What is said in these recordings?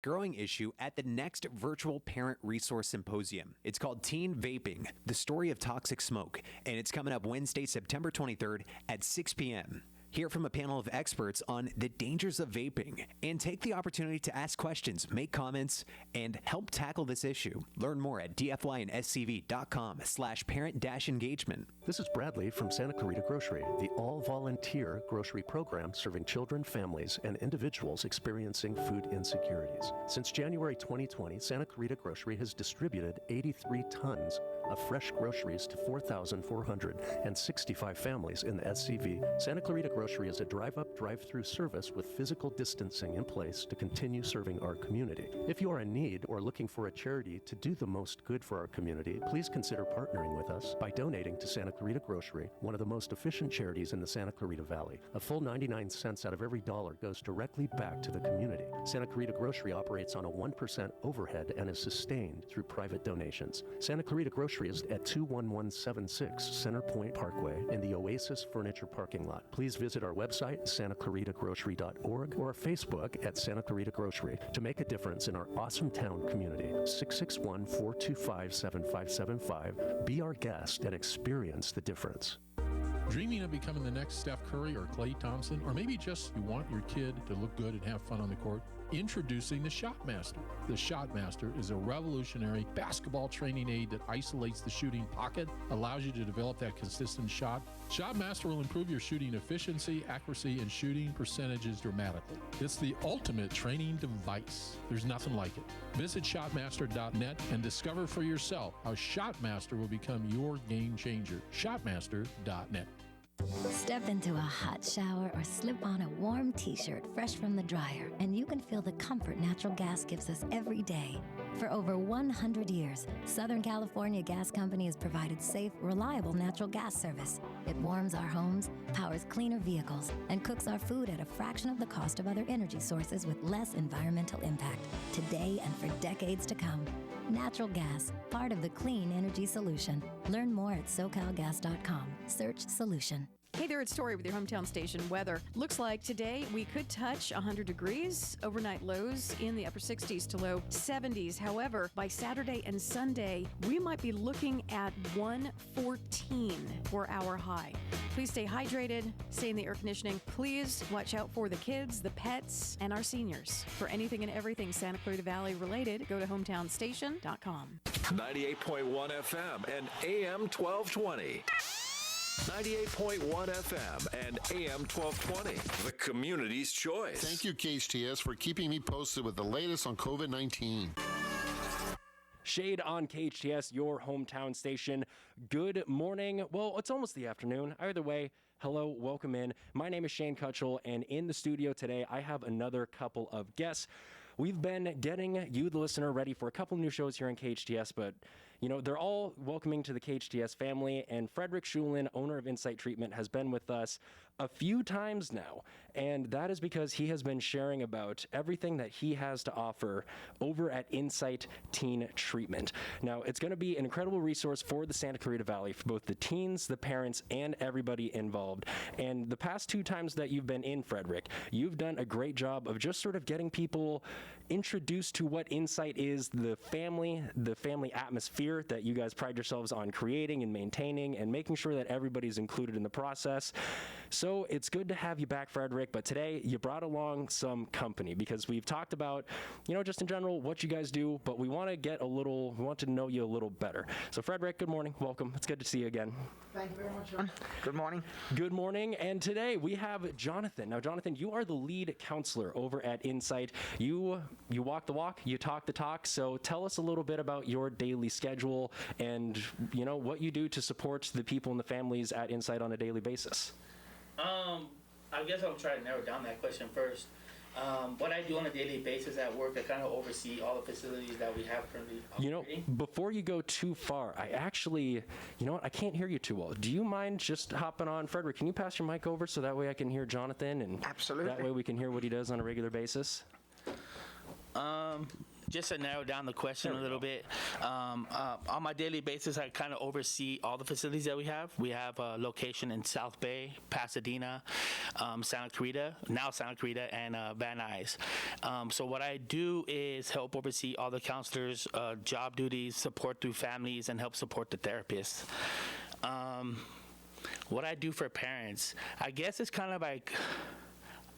growing issue at the next virtual parent resource symposium. It's called Teen Vaping, the Story of Toxic Smoke, and it's coming up Wednesday, September 23rd at 6 p.m. Hear from a panel of experts on the dangers of vaping and take the opportunity to ask questions, make comments, and help tackle this issue. Learn more at dfyandSCV.com/parent-engagement. This is Bradley from Santa Clarita Grocery, the all-volunteer grocery program serving children, families, and individuals experiencing food insecurities. Since January 2020, Santa Clarita Grocery has distributed 83 tons of fresh groceries to 4,465 families in the SCV. Santa Clarita Grocery is a drive-up, drive-through service with physical distancing in place to continue serving our community. If you are in need or looking for a charity to do the most good for our community, please consider partnering with us by donating to Santa Clarita Grocery, one of the most efficient charities in the Santa Clarita Valley. A full 99 cents out of every dollar goes directly back to the community. Santa Clarita Grocery operates on a 1% overhead and is sustained through private donations. Santa Clarita Grocery is at 21176 Center Point Parkway in the Oasis Furniture parking lot. Please visit our website, santaclaritagrocery.org, or our Facebook at Santa Clarita Grocery to make a difference in our awesome town community. 661-425-7575. Be our guest and experience the difference. Dreaming of becoming the next Steph Curry or Klay Thompson, or maybe just you want your kid to look good and have fun on the court? Introducing the Shotmaster. The Shotmaster is a revolutionary basketball training aid that isolates the shooting pocket, allows you to develop that consistent shot. Shotmaster will improve your shooting efficiency, accuracy, and shooting percentages dramatically. It's the ultimate training device. There's nothing like it. Visit shotmaster.net and discover for yourself how Shotmaster will become your game changer. Shotmaster.net. Step into a hot shower or slip on a warm t-shirt fresh from the dryer, and you can feel the comfort natural gas gives us every day. For over 100 years, Southern California Gas Company has provided safe, reliable natural gas service. It warms our homes, powers cleaner vehicles, and cooks our food at a fraction of the cost of other energy sources with less environmental impact, today and for decades to come. Natural gas, part of the clean energy solution. Learn more at SoCalGas.com. Search solution. Hey there, it's Tori with your hometown station weather. Looks like today we could touch 100 degrees, overnight lows in the upper 60s to low 70s. However, by Saturday and Sunday, we might be looking at 114 for our high. Please stay hydrated, stay in the air conditioning. Please watch out for the kids, the pets, and our seniors. For anything and everything Santa Clarita Valley related, go to hometownstation.com. 98.1 FM and AM 1220. 98.1 FM and AM 1220, the community's choice. Thank you, KHTS, for keeping me posted with the latest on COVID-19. Shade on KHTS, your hometown station. Good morning. Well, it's almost the afternoon. Either way, hello, welcome in. My name is Shane Cutchell, and in the studio today, I have another couple of guests. We've been getting you, the listener, ready for a couple new shows here on KHTS, but, you know, they're all welcoming to the KHTS family, and Frederick Schulin, owner of Insight Treatment, has been with us a few times now, and that is because he has been sharing about everything that he has to offer over at Insight Teen Treatment. Now, it's going to be an incredible resource for the Santa Clarita Valley, for both the teens, the parents, and everybody involved. And the past two times that you've been in, Frederick, you've done a great job of just sort of getting people introduced to what Insight is, the family atmosphere that you guys pride yourselves on creating and maintaining, and making sure that everybody's included in the process. So it's good to have you back, Frederick, but today you brought along some company because we've talked about, you know, just in general what you guys do, but we want to know you a little better. So Frederick, good morning, welcome. It's good to see you again. Thank you very much, John. Good morning. Good morning, and today we have Jonathan. Now, Jonathan, you are the lead counselor over at Insight. You walk the walk, you talk the talk, so tell us a little bit about your daily schedule and, you know, what you do to support the people and the families at Insight on a daily basis. I guess I'll try to narrow down that question first. What I do on a daily basis at work, I kind of oversee all the facilities that we have currently operating. You know, before you go too far, I actually, you know what, I can't hear you too well. Do you mind just hopping on? Frederick, can you pass your mic over so that way I can hear Jonathan? And absolutely. That way we can hear what he does on a regular basis? Just to narrow down the question a little bit, on my daily basis, I kind of oversee all the facilities that we have. We have a location in South Bay, Pasadena, Santa Clarita, and Van Nuys. So what I do is help oversee all the counselors' job duties, support through families, and help support the therapists. What I do for parents, I guess it's kind of like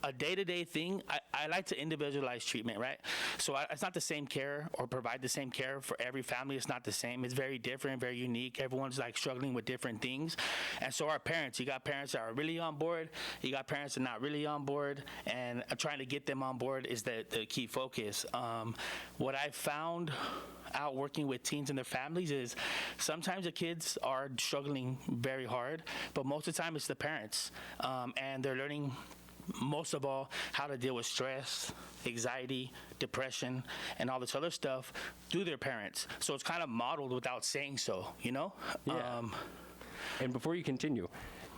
a day-to-day thing. I like to individualize treatment, right? So it's not the same care or provide the same care for every family. It's not the same. It's very different, very unique. Everyone's like struggling with different things. And so our parents, you got parents that are really on board. You got parents that are not really on board. And trying to get them on board is the key focus. What I found out working with teens and their families is sometimes the kids are struggling very hard, but most of the time it's the parents. And they're learning most of all how to deal with stress, anxiety, depression, and all this other stuff through their parents. So it's kind of modeled without saying so, you know? Yeah. And before you continue,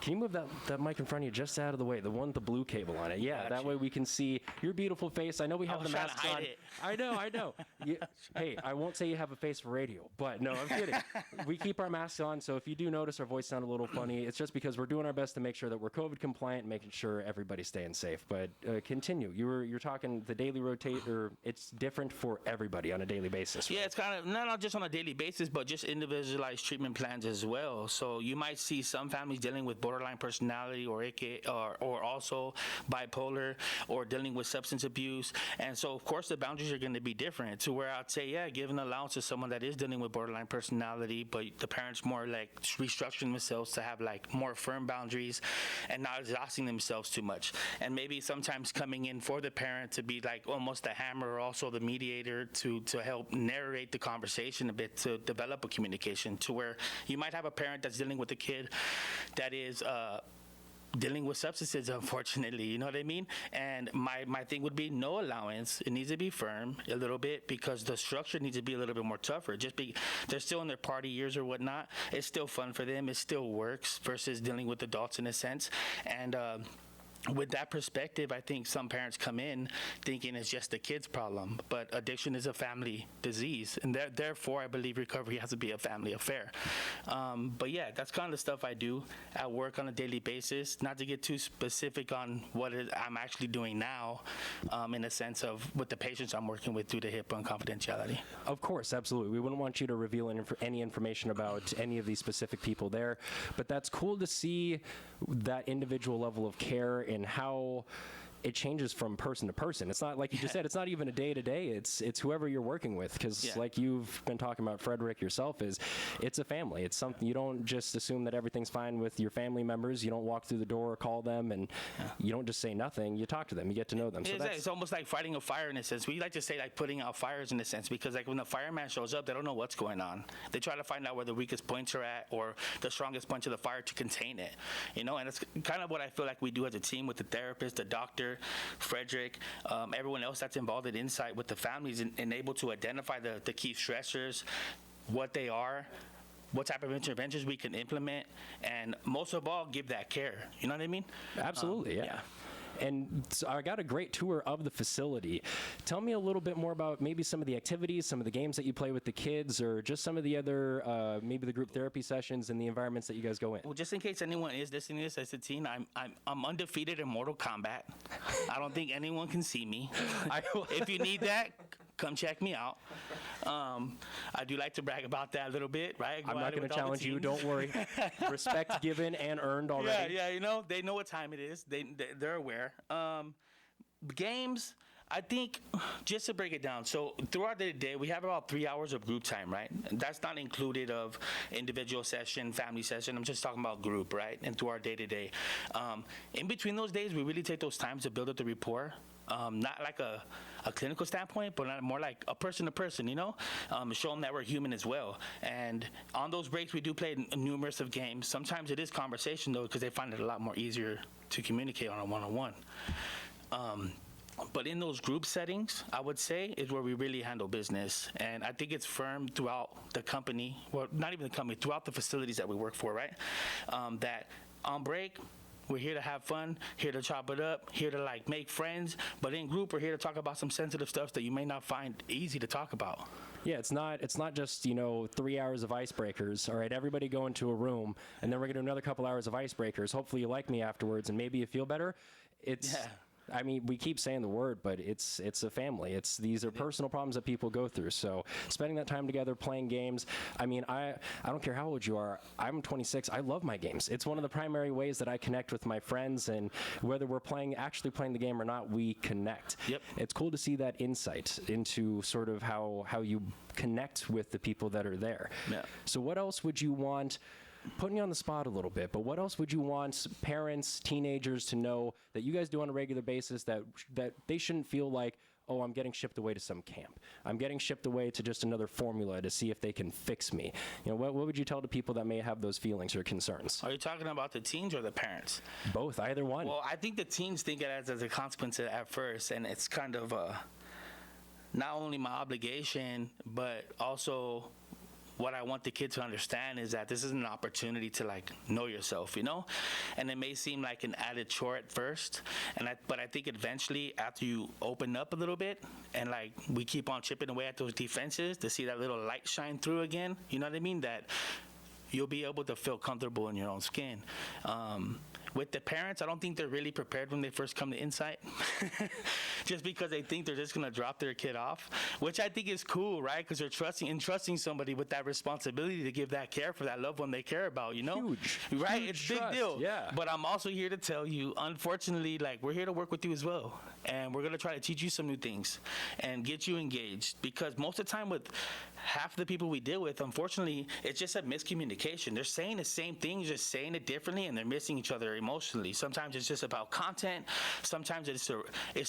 can you move that mic in front of you just out of the way, the one with the blue cable on it? Yeah, that way we can see your beautiful face. I know we have the masks on. I know. Hey, I won't say you have a face for radio, but no, I'm kidding. We keep our masks on, so if you do notice our voice sound a little funny, it's just because we're doing our best to make sure that we're COVID compliant, making sure everybody's staying safe. But continue. You're talking the daily rotate, or it's different for everybody on a daily basis. Right? Yeah, it's kind of not just on a daily basis, but just individualized treatment plans as well. So you might see some families dealing with borderline personality or also bipolar or dealing with substance abuse. And so, of course, the boundaries are going to be different to where I'd say, yeah, give an allowance to someone that is dealing with borderline personality, but the parents more like restructuring themselves to have like more firm boundaries and not exhausting themselves too much. And maybe sometimes coming in for the parent to be like almost the hammer or also the mediator to help narrate the conversation a bit, to develop a communication to where you might have a parent that's dealing with a kid that is dealing with substances, unfortunately, you know what I mean? And my thing would be no allowance. It needs to be firm a little bit because the structure needs to be a little bit more tougher. They're still in their party years or whatnot. It's still fun for them. It still works versus dealing with adults in a sense. And with that perspective, I think some parents come in thinking it's just the kid's problem, but addiction is a family disease, and therefore I believe recovery has to be a family affair. But yeah, that's kind of the stuff I do at work on a daily basis. Not to get too specific on what I'm actually doing now, in a sense of with the patients I'm working with due to HIPAA and confidentiality. Of course, absolutely. We wouldn't want you to reveal any information about any of these specific people there, but that's cool to see that individual level of care and how it changes from person to person. It's not like you just said, it's not even a day-to-day. It's whoever you're working with, because like you've been talking about, Frederick, yourself, it's a family. It's something, you don't just assume that everything's fine with your family members. You don't walk through the door, call them, and you don't just say nothing. You talk to them. You get to know them. So it's almost like fighting a fire in a sense. We like to say like putting out fires in a sense, because like when the fireman shows up, they don't know what's going on. They try to find out where the weakest points are at or the strongest point of the fire to contain it, you know? And it's kind of what I feel like we do as a team with the therapist, the doctor, Frederick, everyone else that's involved in Insight with the families and able to identify the key stressors, what they are, what type of interventions we can implement, and most of all, give that care. You know what I mean? Absolutely, yeah. And so I got a great tour of the facility. Tell me a little bit more about maybe some of the activities, some of the games that you play with the kids, or just some of the other, maybe the group therapy sessions and the environments that you guys go in. Well, just in case anyone is listening to this as a teen, I'm undefeated in Mortal Kombat. I don't think anyone can see me. If you need that, come check me out. I do like to brag about that a little bit, right? I'm not going to challenge you. Don't worry. Respect given and earned already. Yeah, you know, they know what time it is. They're aware. Games, I think, just to break it down, so throughout the day, we have about 3 hours of group time, right? That's not included of individual session, family session. I'm just talking about group, right? And through our day-to-day. In between those days, we really take those times to build up the rapport. Not like a clinical standpoint, but more like a person to person, you know, show them that we're human as well. And on those breaks, we do play numerous of games. Sometimes it is conversation though, because they find it a lot more easier to communicate on a one-on-one. But in those group settings, I would say, is where we really handle business. And I think it's firm throughout the company, well, not even the company, throughout the facilities that we work for, right? That on break, We're here to have fun, here to chop it up, here to like make friends. But in group, we're here to talk about some sensitive stuff that you may not find easy to talk about. Yeah, it's not just, 3 hours of icebreakers. All right, everybody go into a room, and then we're going to do another couple hours of icebreakers. Hopefully you like me afterwards, and maybe you feel better. I mean, we keep saying the word, but it's a family. These are personal problems that people go through. So spending that time together, playing games. I mean, I don't care how old you are. I'm 26. I love my games. It's one of the primary ways that I connect with my friends, and whether we're actually playing the game or not, we connect. Yep. It's cool to see that insight into sort of how you connect with the people that are there. Yeah. So what else would you want? Putting you on the spot a little bit, but what else would you want parents, teenagers to know that you guys do on a regular basis that they shouldn't feel like, oh, I'm getting shipped away to some camp. I'm getting shipped away to just another formula to see if they can fix me. What would you tell the people that may have those feelings or concerns? Are you talking about the teens or the parents? Both, either one. Well, I think the teens think it as a consequence at first, and it's kind of not only my obligation, but also what I want the kid to understand is that this is an opportunity to like know yourself, and it may seem like an added chore at first, but I think eventually after you open up a little bit and like we keep on chipping away at those defenses to see that little light shine through again, you know what I mean, that you'll be able to feel comfortable in your own skin. With the parents, I don't think they're really prepared when they first come to Insight, just because they think they're just going to drop their kid off, which I think is cool, right? Because they're entrusting somebody with that responsibility to give that care for that loved one they care about, Huge. Right? Huge It's a trust. big deal. Yeah. But I'm also here to tell you, unfortunately, like we're here to work with you as well. And we're going to try to teach you some new things and get you engaged, because most of the time with half the people we deal with, unfortunately, it's just a miscommunication. They're saying the same thing, just saying it differently, and they're missing each other emotionally. Sometimes it's just about content. Sometimes it's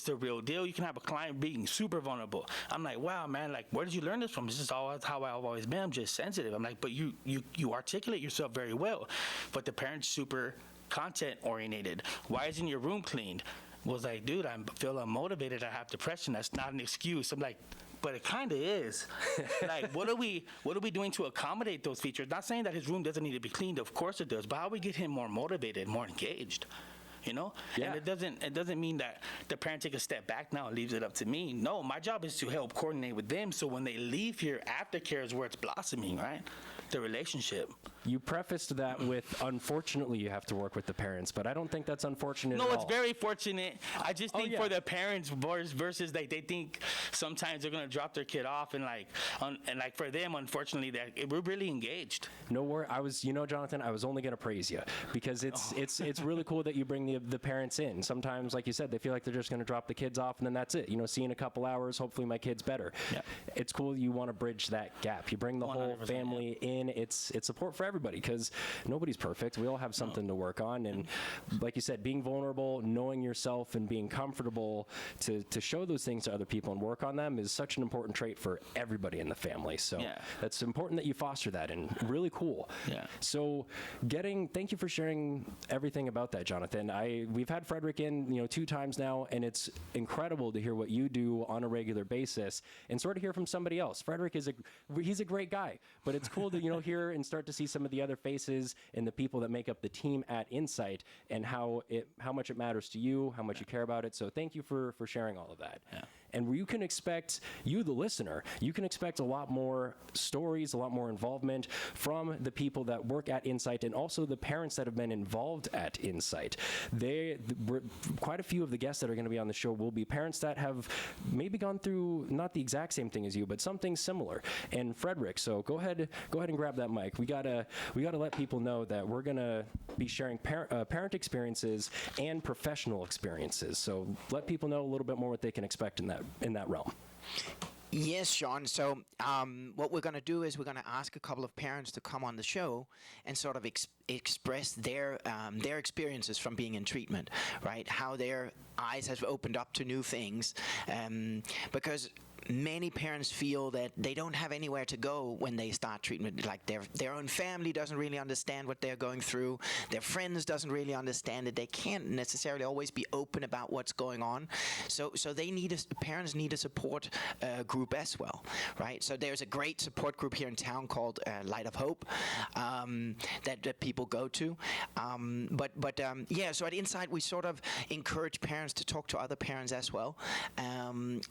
the real deal. You can have a client being super vulnerable. I'm like, wow, man, like, where did you learn this from? This is all how I've always been. I'm just sensitive. I'm like, but you articulate yourself very well. But the parent's super content oriented. Why isn't your room cleaned? Was like, dude, I feel unmotivated. I have depression. That's not an excuse. I'm like, but it kind of is. Like, what are we doing to accommodate those features? Not saying that his room doesn't need to be cleaned. Of course it does. But how do we get him more motivated, more engaged? Yeah. And it doesn't mean that the parent take a step back now and leaves it up to me. No, my job is to help coordinate with them, so when they leave here, aftercare is where it's blossoming, right? The relationship. You prefaced that with, unfortunately, you have to work with the parents, but I don't think that's unfortunate at all. No, it's very fortunate. I just think for the parents versus like they think sometimes they're gonna drop their kid off, and like for them, unfortunately, that we're really engaged. No worry. Jonathan, I was only gonna praise you because it's really cool that you bring the parents in. Sometimes, like you said, they feel like they're just gonna drop the kids off and then that's it. See in a couple hours, hopefully my kid's better. Yeah. It's cool you want to bridge that gap. You bring the whole family in. It's support for everybody because nobody's perfect. We all have something to work on, and like you said, being vulnerable, knowing yourself, and being comfortable to show those things to other people and work on them is such an important trait for everybody in the family. So that's important that you foster that, and really cool. Yeah. So thank you for sharing everything about that, Jonathan. We've had Frederick in 2 times now, and it's incredible to hear what you do on a regular basis and sort of hear from somebody else. Frederick he's a great guy, but it's cool to hear and start to see some of the other faces and the people that make up the team at Insight, and how much it matters to you, how much you care about it. So thank you for sharing all of that. Yeah. And you can expect, the listener, you can expect a lot more stories, a lot more involvement from the people that work at Insight, and also the parents that have been involved at Insight. Quite a few of the guests that are going to be on the show will be parents that have maybe gone through not the exact same thing as you, but something similar. And Frederick, so go ahead and grab that mic. We gotta let people know that we're gonna be sharing parent experiences and professional experiences. So let people know a little bit more what they can expect in that realm. Yes, Sean. So what we're going to do is we're going to ask a couple of parents to come on the show and sort of express their experiences from being in treatment, right? How their eyes have opened up to new things, because many parents feel that they don't have anywhere to go when they start treatment. Like their own family doesn't really understand what they're going through. Their friends doesn't really understand it. They can't necessarily always be open about what's going on. So they parents need a support group as well, right? So there's a great support group here in town called Light of Hope that people go to. So at Insight we sort of encourage parents to talk to other parents as well, and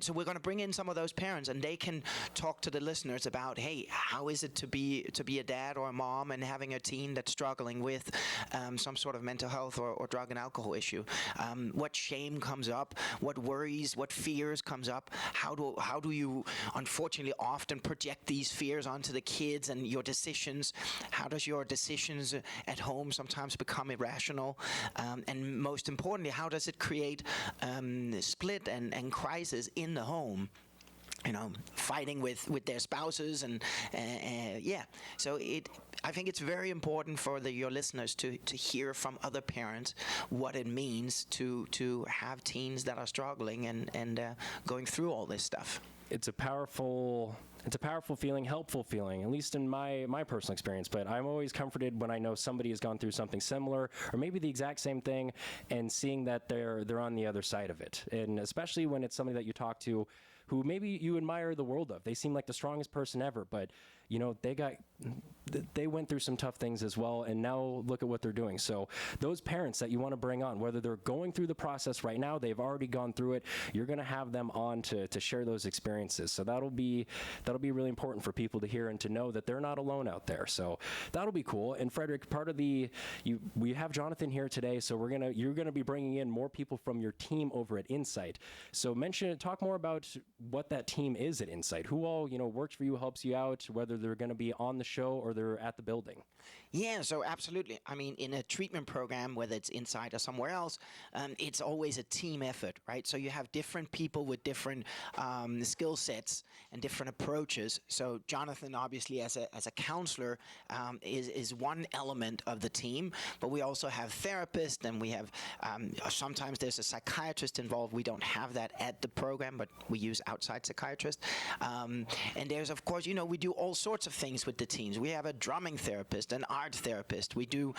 so we're going to bring in some of those parents, and they can talk to the listeners about, hey, how is it to be a dad or a mom and having a teen that's struggling with some sort of mental health or drug and alcohol issue? What shame comes up? What worries? What fears comes up? How do you unfortunately often project these fears onto the kids and your decisions? How does your decisions at home sometimes become irrational? And most importantly, how does it create split and crisis in the home? Fighting with their spouses and So I think it's very important for your listeners to hear from other parents what it means to have teens that are struggling and going through all this stuff. It's a powerful feeling, helpful feeling, at least in my personal experience. But I'm always comforted when I know somebody has gone through something similar, or maybe the exact same thing, and seeing that they're on the other side of it. And especially when it's somebody that you talk to who maybe you admire the world of. They seem like the strongest person ever, but they went through some tough things as well, and now look at what they're doing. So those parents that you want to bring on, whether they're going through the process right now, they've already gone through it, you're going to have them on to share those experiences. So that'll be really important for people to hear and to know that they're not alone out there. So that'll be cool. And Frederick, we have Jonathan here today, so you're gonna be bringing in more people from your team over at Insight. So talk more about what that team is at Insight. Who all works for you, helps you out, whether they're going to be on the show or they're at the building. Yeah, so absolutely. I mean, in a treatment program, whether it's Insight or somewhere else, it's always a team effort, right? So you have different people with different skill sets and different approaches. So Jonathan, obviously, as a counselor, is one element of the team, but we also have therapists, and we have sometimes there's a psychiatrist involved. We don't have that at the program, but we use outside psychiatrists. And there's, of course, we do all sorts of things with the teens. We have a drumming therapist, an art therapist. We do,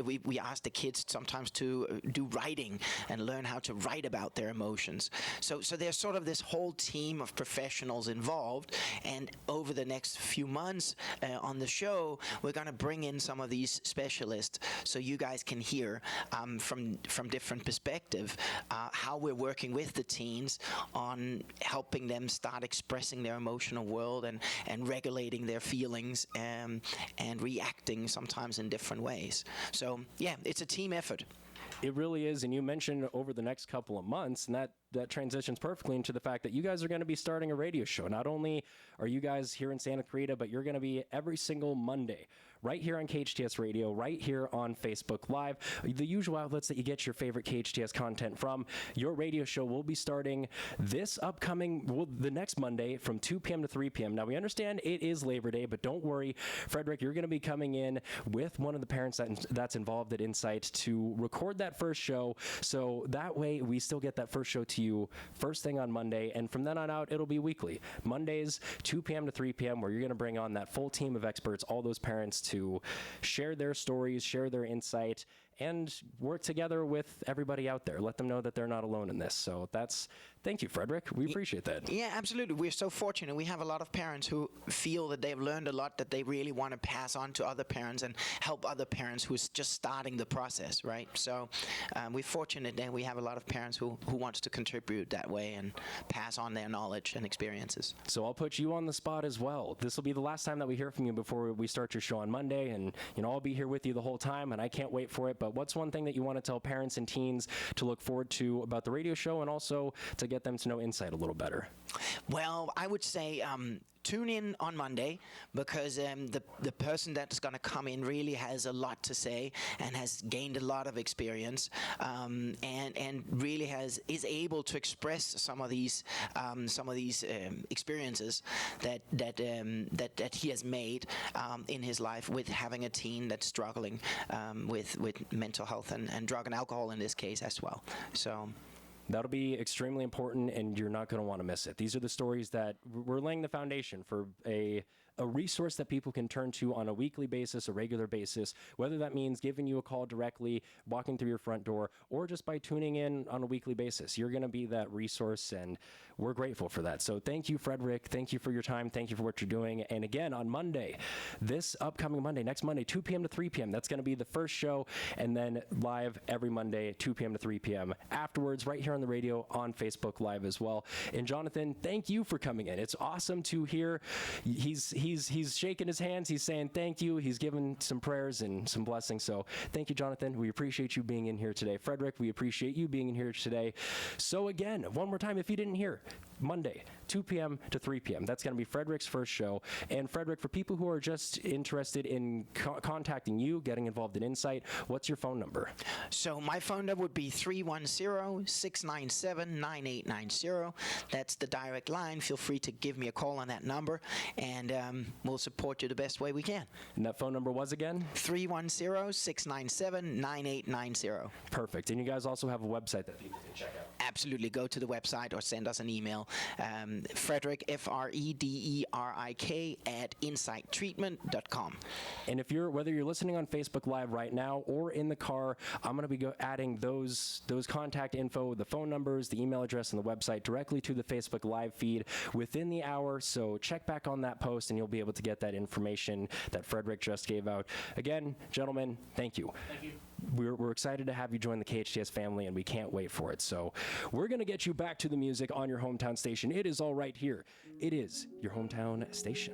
we ask the kids sometimes to do writing and learn how to write about their emotions. So there's sort of this whole team of professionals involved, and over the next few months on the show, we're going to bring in some of these specialists so you guys can hear from different perspectives how we're working with the teens on helping them start expressing their emotional world and regulating their feelings and reacting sometimes in different ways. So yeah, it's a team effort. It really is, and you mentioned over the next couple of months, and that transitions perfectly into the fact that you guys are going to be starting a radio show. Not only are you guys here in Santa Clarita, but you're going to be every single Monday right here on KHTS Radio, right here on Facebook Live, the usual outlets that you get your favorite KHTS content from. Your radio show will be starting the next Monday from 2 p.m. to 3 p.m. Now, we understand it is Labor Day, but don't worry, Frederick, you're going to be coming in with one of the parents that's involved at Insight to record that first show, so that way we still get that first show to you first thing on Monday, and from then on out, it'll be weekly. Mondays, 2 p.m. to 3 p.m., where you're going to bring on that full team of experts, all those parents, to share their stories, share their insight, and work together with everybody out there. Let them know that they're not alone in this. So thank you, Frederick. We appreciate that. Yeah, absolutely. We're so fortunate. We have a lot of parents who feel that they've learned a lot that they really want to pass on to other parents and help other parents who's just starting the process, right? So we're fortunate that we have a lot of parents who wants to contribute that way and pass on their knowledge and experiences. So I'll put you on the spot as well. This will be the last time that we hear from you before we start your show on Monday, and I'll be here with you the whole time, and I can't wait for it. But what's one thing that you want to tell parents and teens to look forward to about the radio show, and also to get them to know Insight a little better? Well, I would say tune in on Monday, because the person that's going to come in really has a lot to say and has gained a lot of experience, and really is able to express some of these experiences that he has made in his life with having a teen that's struggling with mental health and drug and alcohol in this case as well. So That'll be extremely important, and you're not going to want to miss it. These are the stories that we're laying the foundation for a resource that people can turn to on a weekly basis, a regular basis, whether that means giving you a call directly, walking through your front door, or just by tuning in on a weekly basis. You're going to be that resource, and we're grateful for that. So thank you, Frederick. Thank you for your time. Thank you for what you're doing. And again, on Monday, this upcoming Monday, next Monday, 2 p.m. to 3 p.m., that's going to be the first show, and then live every Monday, 2 p.m. to 3 p.m. afterwards, right here on the radio, on Facebook Live as well. And Jonathan, thank you for coming in. It's awesome to hear. He's shaking his hands. He's saying thank you. He's given some prayers and some blessings. So thank you, Jonathan. We appreciate you being in here today. Frederick, we appreciate you being in here today. So again, one more time, if you didn't hear, Monday, 2 p.m. to 3 p.m. That's going to be Frederick's first show. And Frederick, for people who are just interested in contacting you, getting involved in Insight, what's your phone number? So my phone number would be 310-697-9890. That's the direct line. Feel free to give me a call on that number, and we'll support you the best way we can. And that phone number was again? 310-697-9890. Perfect. And you guys also have a website that people can check out. Absolutely. Go to the website or send us an email. Frederick, Frederick, at insighttreatment.com. And whether you're listening on Facebook Live right now or in the car, I'm going to be adding those contact info, the phone numbers, the email address, and the website directly to the Facebook Live feed within the hour. So check back on that post, and you'll be able to get that information that Frederick just gave out. Again, gentlemen, thank you. Thank you. We're excited to have you join the KHTS family, and we can't wait for it. So we're going to get you back to the music on your hometown station. It is all right here. It is your hometown station.